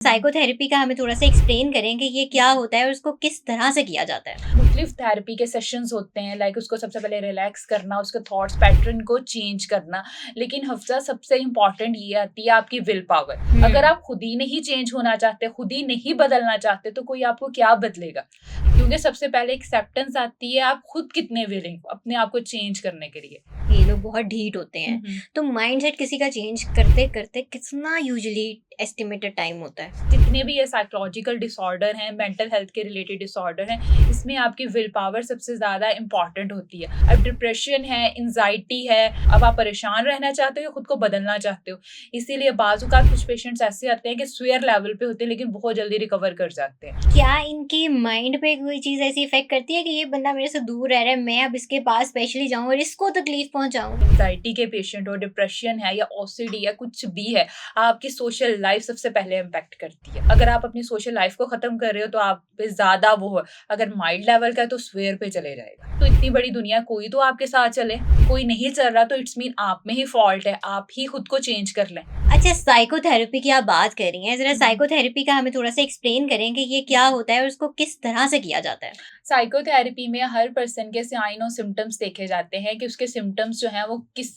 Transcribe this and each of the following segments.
Psychotherapy का हमें थोड़ा-सा एक्सप्लेन करें कि ये क्या होता है और उसको किस तरह से किया जाता है? मुख्तलिफ थेरेपी के सेशंस होते हैं, लाइक उसको सबसे पहले रिलैक्स करना, उसके थॉट्स पैटर्न को चेंज करना। लेकिन हफ्ता सबसे इंपॉर्टेंट ये आती है आपकी विल पावर। अगर आप खुद ही नहीं चेंज होना चाहते, खुद ही नहीं बदलना चाहते, तो कोई आपको क्या बदलेगा? क्योंकि सबसे पहले एक्सेप्टेंस आती है आप खुद कितने विलिंग हो अपने आप को चेंज करने के लिए। ये लोग बहुत ढीठ होते हैं। तो माइंडसेट किसी का चेंज करते-करते कितना यूजुअली एस्टिमेटेड टाइम होता है? जितने भी ये साइकोलॉजिकल डिसऑर्डर हैं, मेंटल हेल्थ के रिलेटेड डिसऑर्डर हैं, इसमें आपकी विल पावर सबसे ज़्यादा इंपॉर्टेंट होती है। अब डिप्रेशन है, एंग्जायटी है, अब आप परेशान रहना चाहते हो या खुद को बदलना चाहते हो। इसीलिए बाज़-औक़ात कुछ पेशेंट्स ऐसे आते हैं कि स्वीयर लेवल पे होते हैं लेकिन बहुत जल्दी रिकवर कर जाते हैं। क्या इनके माइंड पे कोई चीज़ ऐसी इफ़ेक्ट करती है कि ये बंदा मेरे से दूर रह रहा है, मैं अब इसके पास स्पेशली जाऊँ और इसको तकलीफ़ पहुँचाऊँ? एंग्जायटी के पेशेंट हो, डिप्रेशन है या ओसीडी या कुछ भी है, आपकी सोशल लाइफ सबसे पहले इम्पैक्ट करती है। अगर आप अपनी सोशल लाइफ को खत्म कर रहे हो तो आप पे ज़्यादा वो है, अगर माइल्ड लेवल का है तो स्वेयर पे चले जाएगा। तो इतनी बड़ी दुनिया, कोई तो आपके साथ चले, कोई नहीं चल रहा तो इट्स मीन आप में ही फॉल्ट है, आप ही खुद को चेंज कर लें। अच्छा, साइकोथेरेपी की आप बात कर रही हैं, ज़रा साइकोथेरेपी का हमें थोड़ा-सा एक्सप्लेन करें कि ये क्या होता है और उसको किस तरह से किया जाता है? साइकोथेरेपी में हर पर्सन के साइन और सिम्टम्स देखे जाते हैं कि उसके सिम्टम्स जो हैं वो किस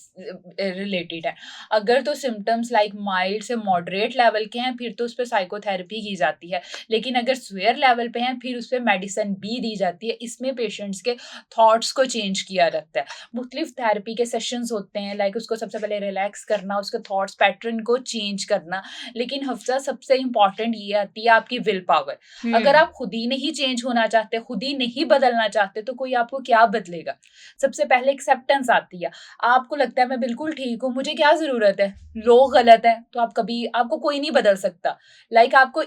रिलेटेड है। अगर तो सिम्टम्स लाइक माइल्ड से मॉडरेट लेवल के हैं फिर तो उस पे साइकोथेरेपी की जाती है। लेकिन अगर स्वेयर लेवल पे हैं फिर उस पे मेडिसिन भी दी जाती है। इसमें पेशेंट्स के थॉट्स को चेंज किया जाता है। मुख्तलिफ थेरेपी के सेशंस होते हैं, लाइक उसको सबसे पहले रिलैक्स करना, उसके थॉट्स पैटर्न को चेंज करना। लेकिन हफ्ता सबसे इंपॉर्टेंट ये आती है आपकी विल पावर। अगर आप खुद ही नहीं चेंज होना चाहते, खुद ही नहीं बदलना चाहते, तो कोई आपको क्या बदलेगा? सबसे पहले एक्सेप्टेंस आती है। आपको लगता है मैं बिल्कुल ठीक हूँ, मुझे क्या ज़रूरत है? लोग गलत हैं, तो आप कभी आपको कोई नहीं बदल सकता। लाइक आपको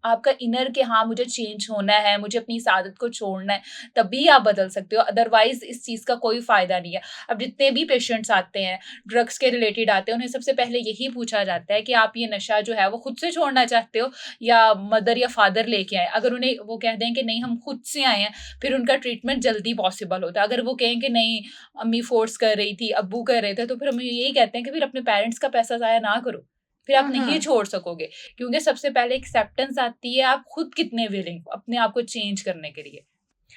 आपका इनर कि हाँ, मुझे चेंज होना है, मुझे अपनी इस आदत को छोड़ना है, तभी आप बदल सकते हो, अदरवाइज़ इस चीज़ का कोई फ़ायदा नहीं है। अब जितने भी पेशेंट्स आते हैं, ड्रग्स के रिलेटेड आते हैं, उन्हें सबसे पहले यही पूछा जाता है कि आप ये नशा जो है वो खुद से छोड़ना चाहते हो या मदर या फादर लेके आए। अगर उन्हें वो कह दें कि नहीं हम खुद से आए हैं, फिर उनका ट्रीटमेंट जल्दी पॉसिबल होता है। अगर वो कहें कि नहीं अम्मी फ़ोर्स कर रही थी, अब्बू कर रहे थे, तो फिर हम यही कहते हैं कि फिर अपने पेरेंट्स का पैसा ज़ाया ना करो, फिर आप नहीं छोड़ सकोगे। क्योंकि सबसे पहले एक्सेप्टेंस आती है आप खुद कितने विलिंग हो अपने आप को चेंज करने के लिए।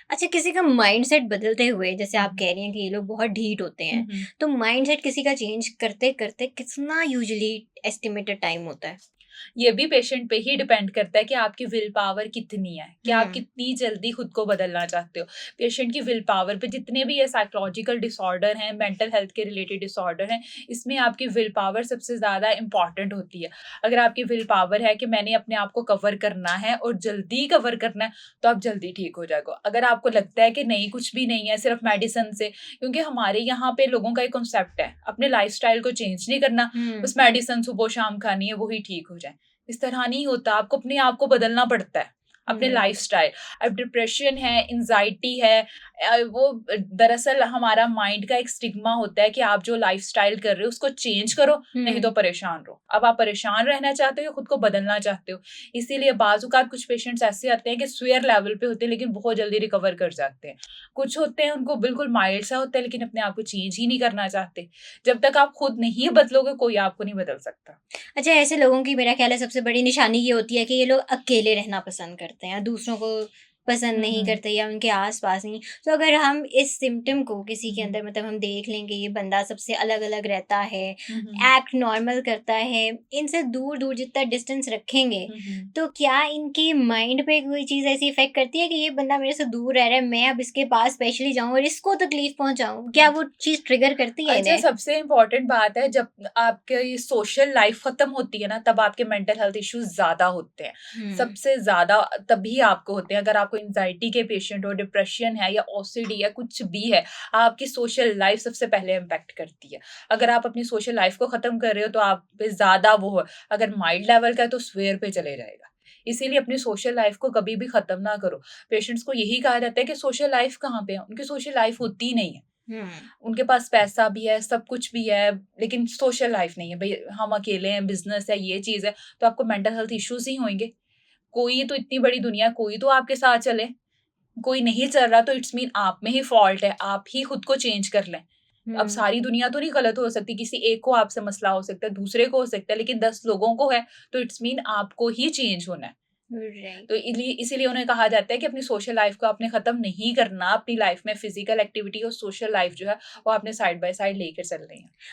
अच्छा, किसी का माइंडसेट बदलते हुए जैसे आप कह रही हैं कि ये लोग बहुत ढीठ होते हैं, तो माइंडसेट किसी का चेंज करते-करते कितना यूजुअली एस्टिमेटेड टाइम होता है? ये भी पेशेंट पे ही डिपेंड करता है कि आपकी विल पावर कितनी है, कि आप कितनी जल्दी खुद को बदलना चाहते हो। पेशेंट की विल पावर पे जितने भी ये साइकोलॉजिकल डिसऑर्डर हैं, मेंटल हेल्थ के रिलेटेड डिसऑर्डर हैं, इसमें आपकी विल पावर सबसे ज़्यादा इम्पॉर्टेंट होती है। अगर आपकी विल पावर है कि मैंने अपने आप को कवर करना है और जल्दी कवर करना है, तो आप जल्दी ठीक हो जाओगे। अगर आपको लगता है कि नहीं कुछ भी नहीं है, सिर्फ मेडिसिन से, क्योंकि हमारे यहाँ पे लोगों का एक कॉन्सेप्ट है, अपने लाइफ़स्टाइल को चेंज नहीं करना, बस मेडिसिन सुबह-शाम खानी है, वही ठीक हो जाए। इस तरह नहीं होता, आपको अपने आप को बदलना पड़ता है, अपने लाइफ़स्टाइल। अब डिप्रेशन है, एंग्ज़ायटी है, वो दरअसल हमारा माइंड का एक स्टिग्मा होता है कि आप जो लाइफ़स्टाइल कर रहे हो उसको चेंज करो, नहीं तो परेशान रहो। अब आप परेशान रहना चाहते हो या खुद को बदलना चाहते हो। इसीलिए बाज़-औक़ात कुछ पेशेंट्स ऐसे आते हैं कि स्वेयर लेवल पे होते हैं लेकिन बहुत जल्दी रिकवर कर जाते हैं। कुछ होते हैं उनको बिल्कुल माइल्ड सा होता है लेकिन अपने आप को चेंज ही नहीं करना चाहते। जब तक आप खुद नहीं बदलोगे कोई आपको नहीं बदल सकता। अच्छा, ऐसे लोगों की मेरा ख़्याल है सबसे बड़ी निशानी ये होती है कि ये लोग अकेले रहना पसंद करते हैं, दूसरों को पसंद नहीं करते या उनके आस-पास नहीं। तो अगर हम इस सिम्पटम को किसी के अंदर मतलब हम देख लें कि ये बंदा सबसे अलग-अलग रहता है, एक्ट नॉर्मल करता है, इनसे दूर-दूर जितना डिस्टेंस रखेंगे, तो क्या इनके माइंड पे कोई चीज़ ऐसी इफ़ेक्ट करती है कि ये बंदा मेरे से दूर रह रहा है, मैं अब इसके पास स्पेशली जाऊँ और इसको तकलीफ़ पहुँचाऊँ? क्या वो चीज़ ट्रिगर करती है अच्छा, इन्हें? सबसे इम्पोर्टेंट बात है जब आपकी सोशल लाइफ खत्म होती है ना तब आपके मेंटल हेल्थ इश्यूज ज़्यादा होते हैं। सबसे ज़्यादा तभी आपको होते हैं अगर आपको एंग्जायटी के पेशेंट हो, डिप्रेशन है या ओसीडी है, कुछ भी है, आपकी सोशल लाइफ सबसे पहले इम्पैक्ट करती है। अगर आप अपनी सोशल लाइफ को ख़त्म कर रहे हो तो आप पे ज़्यादा वो है, अगर माइल्ड लेवल का है तो स्वेयर पे चले जाएगा। इसीलिए अपनी सोशल लाइफ को कभी भी ख़त्म ना करो। पेशेंट्स को यही कहा जाता है कि सोशल लाइफ कहाँ पे है? उनकी सोशल लाइफ होती ही नहीं है। हुँ। उनके पास पैसा भी है, सब कुछ भी है, लेकिन सोशल लाइफ नहीं है। भई हम अकेले हैं, बिज़नेस है, ये चीज़ है, तो आपको मेंटल हेल्थ इश्यूज़ ही होंगे। कोई तो इतनी बड़ी दुनिया, कोई तो आपके साथ चले। कोई नहीं चल रहा तो इट्स मीन आप में ही फॉल्ट है, आप ही खुद को चेंज कर लें। अब सारी दुनिया तो नहीं गलत हो सकती, किसी एक को आपसे मसला हो सकता है, दूसरे को हो सकता है, लेकिन 10 लोगों को है, तो इट्स मीन आपको ही चेंज होना है। राइट। तो इसीलिए उन्हें कहा जाता है कि अपनी सोशल लाइफ को आपने खत्म नहीं करना, अपनी लाइफ में फिजिकल एक्टिविटी और सोशल लाइफ जो है, वो आपने साइड बाय साइड लेकर चलनी है।